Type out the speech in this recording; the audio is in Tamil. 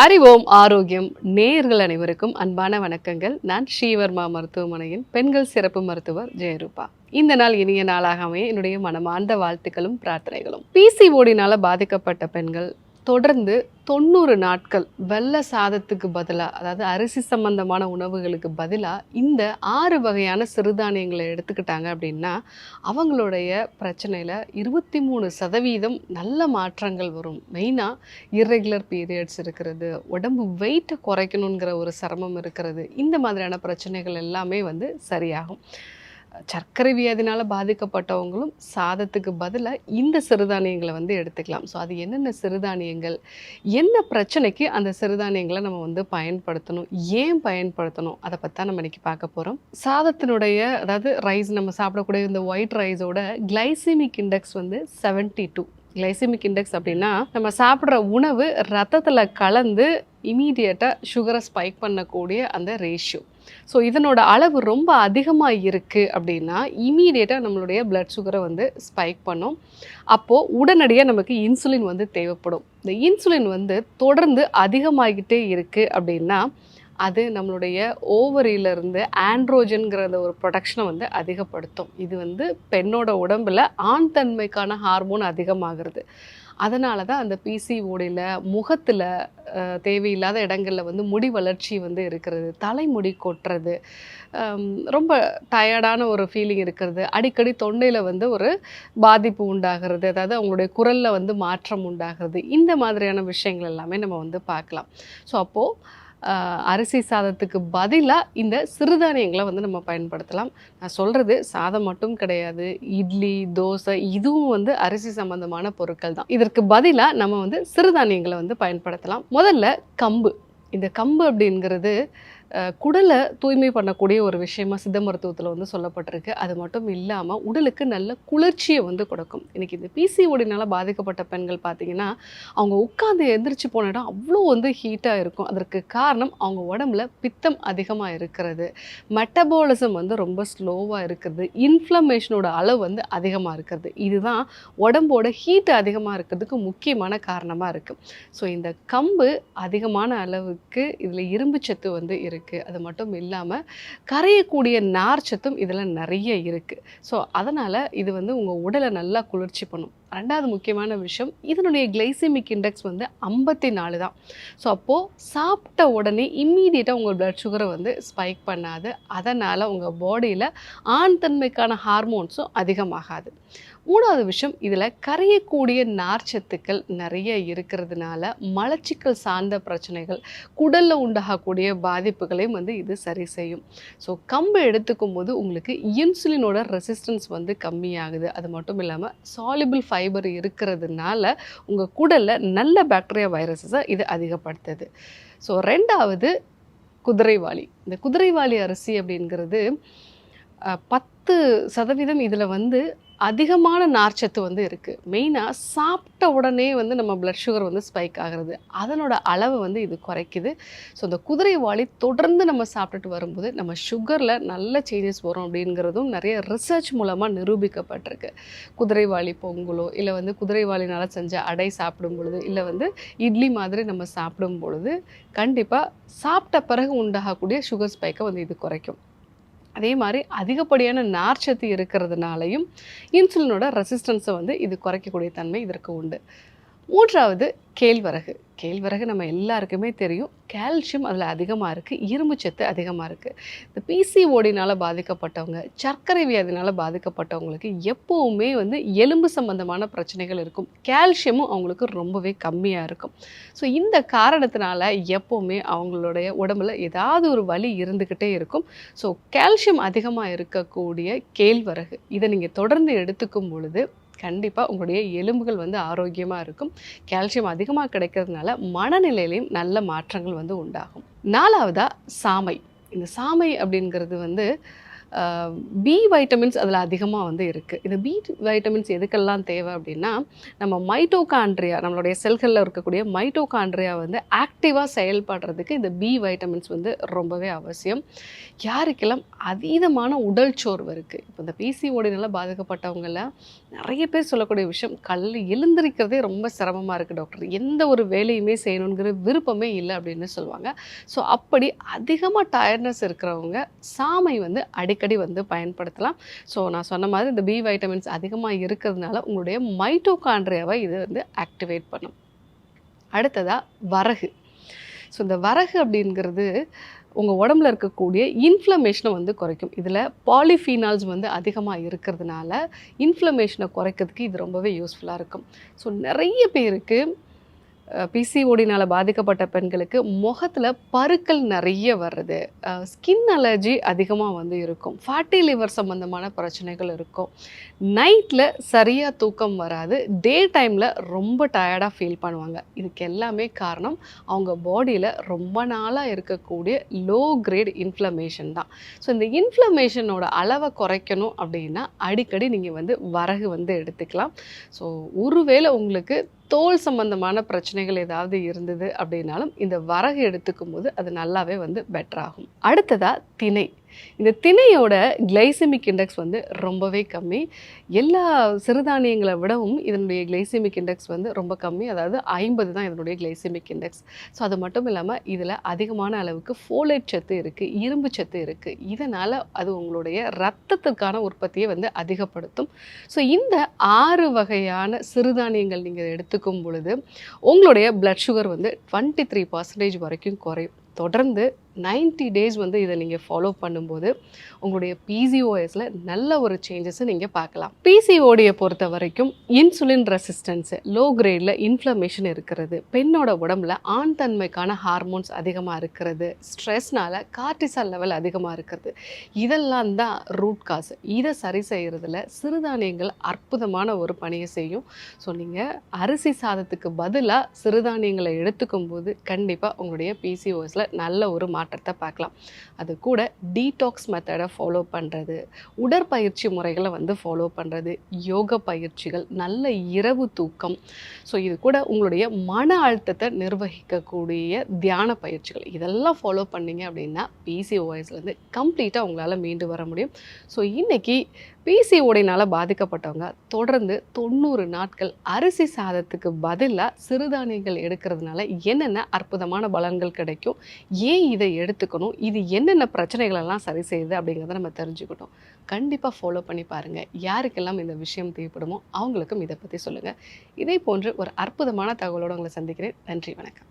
அறிவோம் ஆரோக்கியம் நேயர்கள் அனைவருக்கும் அன்பான வணக்கங்கள். நான் ஸ்ரீவர்மா மருத்துவமனையின் பெண்கள் சிறப்பு மருத்துவர் ஜெயரூபா. இந்த நாள் இனிய நாளாக அமைய என்னுடைய மனமார்ந்த வாழ்த்துக்களும் பிரார்த்தனைகளும். பிசிஓடினால பாதிக்கப்பட்ட பெண்கள் தொடர்ந்து 90 நாட்கள் வெள்ளை சாதத்துக்கு பதிலாக, அதாவது அரிசி சம்பந்தமான உணவுகளுக்கு பதிலாக இந்த 6 வகையான சிறுதானியங்களை எடுத்துக்கிட்டாங்க அப்படின்னா அவங்களுடைய பிரச்சனையில் 23% நல்ல மாற்றங்கள் வரும். மெயினாக இர்ரெகுலர் பீரியட்ஸ் இருக்கிறது, உடம்பு வெயிட்டை குறைக்கணுங்கிற ஒரு சிரமம் இருக்கிறது, இந்த மாதிரியான பிரச்சனைகள் எல்லாமே சரியாகும். சர்க்கரை வியாதினால் பாதிக்கப்பட்டவங்களும் சாதத்துக்கு பதிலாக இந்த சிறுதானியங்களை எடுத்துக்கலாம். ஸோ அது என்னென்ன சிறுதானியங்கள், என்ன பிரச்சனைக்கு அந்த சிறுதானியங்களை நம்ம பயன்படுத்தணும், ஏன் பயன்படுத்தணும், அதை பற்றி தான் நம்ம இன்றைக்கி பார்க்க போகிறோம். சாதத்தினுடைய, அதாவது ரைஸ், நம்ம சாப்பிடக்கூடிய இந்த ஒயிட் ரைஸோட கிளைசிமிக் இண்டெக்ஸ் 72. கிளைசிமிக் இண்டெக்ஸ் அப்படின்னா நம்ம சாப்பிட்ற உணவு ரத்தத்தில் கலந்து இமீடியட்டாக சுகரை ஸ்பைக் பண்ணக்கூடிய அந்த ரேஷியோ. ஸோ இதனோட அளவு ரொம்ப அதிகமாக இருக்குது அப்படின்னா இமீடியட்டாக நம்மளுடைய பிளட் சுகரை ஸ்பைக் பண்ணும். அப்போது உடனடியாக நமக்கு இன்சுலின் தேவைப்படும். இந்த இன்சுலின் தொடர்ந்து அதிகமாகிக்கிட்டே இருக்குது அப்படின்னா அது நம்மளுடைய ஓவரியிலிருந்து ஆண்ட்ரோஜன்கிற ஒரு ப்ரொடக்ஷனை அதிகப்படுத்தும். இது பெண்ணோட உடம்பில் ஆண் தன்மைக்கான ஹார்மோன் அதிகமாகிறது. அதனால தான் அந்த பிசிஓடியில் முகத்தில் தேவையில்லாத இடங்களில் முடி வளர்ச்சி இருக்கிறது, தலைமுடி கொட்டுறது, ரொம்ப டயர்டான ஒரு ஃபீலிங் இருக்கிறது, அடிக்கடி தொண்டையில் ஒரு பாதிப்பு உண்டாகிறது, அதாவது அவங்களுடைய குரலில் மாற்றம் உண்டாகிறது, இந்த மாதிரியான விஷயங்கள் எல்லாமே நம்ம பார்க்கலாம். ஸோ அப்போது அரிசி சாதத்துக்கு பதிலாக இந்த சிறுதானியங்களை நம்ம பயன்படுத்தலாம். நான் சொல்கிறது சாதம் மட்டும் கிடையாது, இட்லி, தோசை, இதுவும் அரிசி சம்பந்தமான பொருட்கள் தான். இதற்கு பதிலாக நம்ம சிறுதானியங்களை பயன்படுத்தலாம். முதல்ல கம்பு. இந்த கம்பு அப்படிங்கிறது குடலை தூய்மை பண்ணக்கூடிய ஒரு விஷயமா சித்த மருத்துவத்தில் சொல்லப்பட்டிருக்கு. அது மட்டும் இல்லாமல் உடலுக்கு நல்ல குளிர்ச்சியை கொடுக்கும். இன்றைக்கி இந்த பிசிஓடினால் பாதிக்கப்பட்ட பெண்கள் பார்த்திங்கன்னா அவங்க உட்காந்து எந்திரிச்சு போன இடம் அவ்வளோ ஹீட்டாக இருக்கும். அதற்கு காரணம் அவங்க உடம்புல பித்தம் அதிகமாக இருக்கிறது, மெட்டபாலிசம் ரொம்ப ஸ்லோவாக இருக்கிறது, இன்ஃப்ளமேஷனோட அளவு அதிகமாக இருக்கிறது. இதுதான் உடம்போட ஹீட்டு அதிகமாக இருக்கிறதுக்கு முக்கியமான காரணமாக இருக்குது. ஸோ இந்த கம்பு அதிகமான அளவுக்கு இதில் இரும்பு சத்து இருக்குது. அது மட்டும் இல்லாமல் கரையக்கூடிய நார்ச்சத்தும் இதில் நிறைய இருக்குது. ஸோ அதனால் இது உங்கள் உடலை நல்லா குளிர்ச்சி பண்ணும். ரெண்டாவது முக்கியமான விஷயம், இதனுடைய கிளைசிமிக் இண்டெக்ஸ் 54 தான். ஸோ அப்போது சாப்பிட்ட உடனே இம்மீடியட்டாக உங்கள் பிளட் சுகரை ஸ்பைக் பண்ணாது. அதனால் உங்கள் பாடியில் ஆண் தன்மைக்கான ஹார்மோன்ஸும் அதிகமாகாது. மூணாவது விஷயம், இதில் கரையக்கூடிய நார்ச்சத்துக்கள் நிறைய இருக்கிறதுனால மலச்சிக்கல் சார்ந்த பிரச்சனைகள், குடலில் உண்டாகக்கூடிய பாதிப்புகளையும் இது சரி செய்யும். ஸோ கம்பு எடுத்துக்கும் போது உங்களுக்கு இன்சுலினோட ரெசிஸ்டன்ஸ் கம்மியாகுது. அது மட்டும் இல்லாமல் சாலிபிள் ஃபைபர் இருக்கிறதுனால உங்கள் குடலில் நல்ல பாக்டீரியா வைரஸஸை இது அதிகப்படுத்துது. ஸோ ரெண்டாவது குதிரைவாலி. இந்த குதிரைவாலி அரிசி அப்படிங்கிறது 10% இதில் அதிகமான நார்ச்சத்து இருக்குது. மெயினாக சாப்பிட்ட உடனே நம்ம பிளட் சுகர் ஸ்பைக் ஆகிறது, அதனோட அளவு இது குறைக்குது. ஸோ இந்த குதிரைவாலி தொடர்ந்து நம்ம சாப்பிட்டுட்டு வரும்போது நம்ம சுகரில் நல்ல சேஞ்சஸ் வரும் அப்படிங்கிறதும் நிறைய ரிசர்ச் மூலமாக நிரூபிக்கப்பட்டிருக்கு. குதிரைவாலி பொங்கலோ இல்லை குதிரைவாலினால் செஞ்ச அடை சாப்பிடும் பொழுது, இல்லை இட்லி மாதிரி நம்ம சாப்பிடும் பொழுது கண்டிப்பாக சாப்பிட்ட பிறகு உண்டாகக்கூடிய சுகர் ஸ்பைக்கை இது குறைக்கும். அதே மாதிரி அதிகப்படியான நார்ச்சத்து இருக்கிறதுனாலையும் இன்சுலினோட ரெசிஸ்டன்ஸை இது குறைக்கக்கூடிய தன்மை இதற்கு உண்டு. மூன்றாவது கேழ்வரகு. கேழ்வரகு நம்ம எல்லாருக்குமே தெரியும், கால்சியம் அதில் அதிகமாக இருக்குது, இரும்பு சத்து அதிகமாக இருக்குது. இந்த பிசிஓடினால் பாதிக்கப்பட்டவங்க, சர்க்கரை வியாதினால் பாதிக்கப்பட்டவங்களுக்கு எப்போவுமே எலும்பு சம்பந்தமான பிரச்சனைகள் இருக்கும். கால்சியமும் அவங்களுக்கு ரொம்பவே கம்மியாக இருக்கும். ஸோ இந்த காரணத்தினால எப்போவுமே அவங்களுடைய உடம்புல ஏதாவது ஒரு வலி இருந்துக்கிட்டே இருக்கும். ஸோ கால்சியம் அதிகமாக இருக்கக்கூடிய கேழ்வரகு இதை நீங்கள் தொடர்ந்து எடுத்துக்கும் பொழுது கண்டிப்பாக உங்களுடைய எலும்புகள் ஆரோக்கியமாக இருக்கும். கால்சியம் அதிகமாக கிடைக்கிறதுனால மனநிலையிலையும் நல்ல மாற்றங்கள் உண்டாகும். நாலாவதாக சாமை. இந்த சாமை அப்படிங்கிறது பி வைட்டமின்ஸ் அதில் அதிகமாக வந்து இருக்குது. இந்த பி வைட்டமின்ஸ் எதுக்கெல்லாம் தேவை அப்படின்னா, நம்ம மைட்டோகாண்ட்ரியா நம்மளுடைய செல்களில் இருக்கக்கூடிய மைட்டோகாண்ட்ரியா வந்து ஆக்டிவாக செயல்படுறதுக்கு இந்த பி வைட்டமின்ஸ் வந்து ரொம்பவே அவசியம். யாருக்கெல்லாம் அதீதமான உடல் சோர்வு இருக்குது, இப்போ இந்த பிசிஓடினால பாதிக்கப்பட்டவங்கள நிறைய பேர் சொல்லக்கூடிய விஷயம், எழுந்திருக்கிறதே ரொம்ப சிரமமாக இருக்குது டாக்டர், எந்த ஒரு வேலையுமே செய்யணுங்கிற விருப்பமே இல்லை அப்படின்னு சொல்லுவாங்க. ஸோ அப்படி அதிகமாக டயர்ட்னஸ் இருக்கிறவங்க சாமை வந்து அடிக்கடி வந்து பயன்படுத்தலாம். ஸோ நான் சொன்ன மாதிரி இந்த பி வைட்டமின்ஸ் அதிகமாக இருக்கிறதுனால உங்களுடைய மைட்டோகாண்ட்ரியாவை இது வந்து ஆக்டிவேட் பண்ணும். அடுத்ததாக வரகு. ஸோ இந்த வரகு அப்படிங்கிறது உங்கள் உடம்புல இருக்கக்கூடிய இன்ஃப்ளமேஷனை வந்து குறைக்கும். இதில் பாலிஃபீனால்ஸ் வந்து அதிகமாக இருக்கிறதுனால இன்ஃப்ளமேஷனை குறைக்கிறதுக்கு இது ரொம்பவே யூஸ்ஃபுல்லாக இருக்கும். ஸோ நிறைய பேருக்கு பிசிஓடினால் பாதிக்கப்பட்ட பெண்களுக்கு முகத்தில் பருக்கள் நிறைய வர்றது, ஸ்கின் அலர்ஜி அதிகமாக வந்து இருக்கும், ஃபேட்டி லிவர் சம்மந்தமான பிரச்சனைகள் இருக்கும், நைட்டில் சரியாக தூக்கம் வராது, டே டைமில் ரொம்ப டயர்டாக ஃபீல் பண்ணுவாங்க. இதுக்கு எல்லாமே காரணம் அவங்க பாடியில் ரொம்ப நாளாக இருக்கக்கூடிய லோ கிரேட் இன்ஃப்ளமேஷன் தான். ஸோ இந்த இன்ஃப்ளமேஷனோட அளவை குறைக்கணும் அப்படின்னா அடிக்கடி நீங்கள் வந்து வரகு வந்து எடுத்துக்கலாம். ஸோ ஒருவேளை உங்களுக்கு தோல் சம்பந்தமான பிரச்சனைகள் ஏதாவது இருந்தது அப்படின்னாலும் இந்த வரகு எடுத்துக்கும் போது அது நல்லாவே வந்து பெட்டர் ஆகும். அடுத்ததாக திணை. இந்த திணையோட கிளைசிமிக் இண்டெக்ஸ் வந்து ரொம்பவே கம்மி. எல்லா சிறுதானியங்களை விடவும் இதனுடைய கிளைசிமிக் இண்டெக்ஸ் வந்து ரொம்ப கம்மி, அதாவது 50 தான் இதனுடைய கிளைசிமிக் இண்டெக்ஸ். ஸோ அது மட்டும் இல்லாமல் இதில் அதிகமான அளவுக்கு ஃபோலேட் சத்து இருக்குது, இரும்பு சத்து இருக்குது. இதனால் அது உங்களுடைய ரத்தத்துக்கான உற்பத்தியை வந்து அதிகப்படுத்தும். ஸோ இந்த 6 வகையான சிறுதானியங்கள் நீங்கள் எடுத்துக்கும் பொழுது உங்களுடைய பிளட் சுகர் வந்து 23% வரைக்கும் குறையும். தொடர்ந்து 90 டேஸ் வந்து இதை நீங்கள் ஃபாலோ பண்ணும்போது உங்களுடைய பிசிஓஎஸில் நல்ல ஒரு சேஞ்சஸை நீங்கள் பார்க்கலாம். பிசிஓடியை பொறுத்த வரைக்கும் இன்சுலின் ரெசிஸ்டன்ஸு, லோ கிரேடில் இன்ஃப்ளமேஷன் இருக்கிறது, பெண்ணோட உடம்புல ஆண் தன்மைக்கான ஹார்மோன்ஸ் அதிகமாக இருக்கிறது, ஸ்ட்ரெஸ்னால் கார்டிசால் லெவல் அதிகமாக இருக்கிறது, இதெல்லாம் தான் ரூட் காஸ். இதை சரி செய்கிறதுல சிறுதானியங்கள் அற்புதமான ஒரு பணியை செய்யும். ஸோ நீங்கள் அரிசி சாதத்துக்கு பதிலாக சிறுதானியங்களை எடுத்துக்கும் போது கண்டிப்பாக உங்களுடைய பிசிஓஎஸில் நல்ல ஒரு மாற்றத்தை பார்க்கலாம். அது கூட டீடாக்ஸ் மெத்தடை ஃபாலோ பண்ணுறது, உடற்பயிற்சி முறைகளை வந்து ஃபாலோ பண்ணுறது, யோக பயிற்சிகள், நல்ல இரவு தூக்கம், ஸோ இது கூட உங்களுடைய மன அழுத்தத்தை நிர்வகிக்கக்கூடிய தியான பயிற்சிகள், இதெல்லாம் ஃபாலோ பண்ணிங்க அப்படின்னா பிசிஓஎஸ்லேருந்து கம்ப்ளீட்டாக உங்களால் மீண்டு வர முடியும். ஸோ இன்றைக்கி பிசிஓடினால் பாதிக்கப்பட்டவங்க தொடர்ந்து 90 நாட்கள் அரிசி சாதத்துக்கு பதிலாக சிறுதானியங்கள் எடுக்கிறதுனால என்னென்ன அற்புதமான பலன்கள் கிடைக்கும், ஏன் இதை எடுத்துக்கணும், இது என்னென்ன பிரச்சனைகளெல்லாம் சரி செய்யுது அப்படிங்கிறத நம்ம தெரிஞ்சுக்கிட்டோம். கண்டிப்பாக ஃபாலோ பண்ணி பாருங்கள். யாருக்கெல்லாம் இந்த விஷயம் தேவைப்படுமோ அவங்களுக்கும் இதை பற்றி சொல்லுங்கள். இதே போன்று ஒரு அற்புதமான தகவலோடு உங்களை சந்திக்கிறேன். நன்றி, வணக்கம்.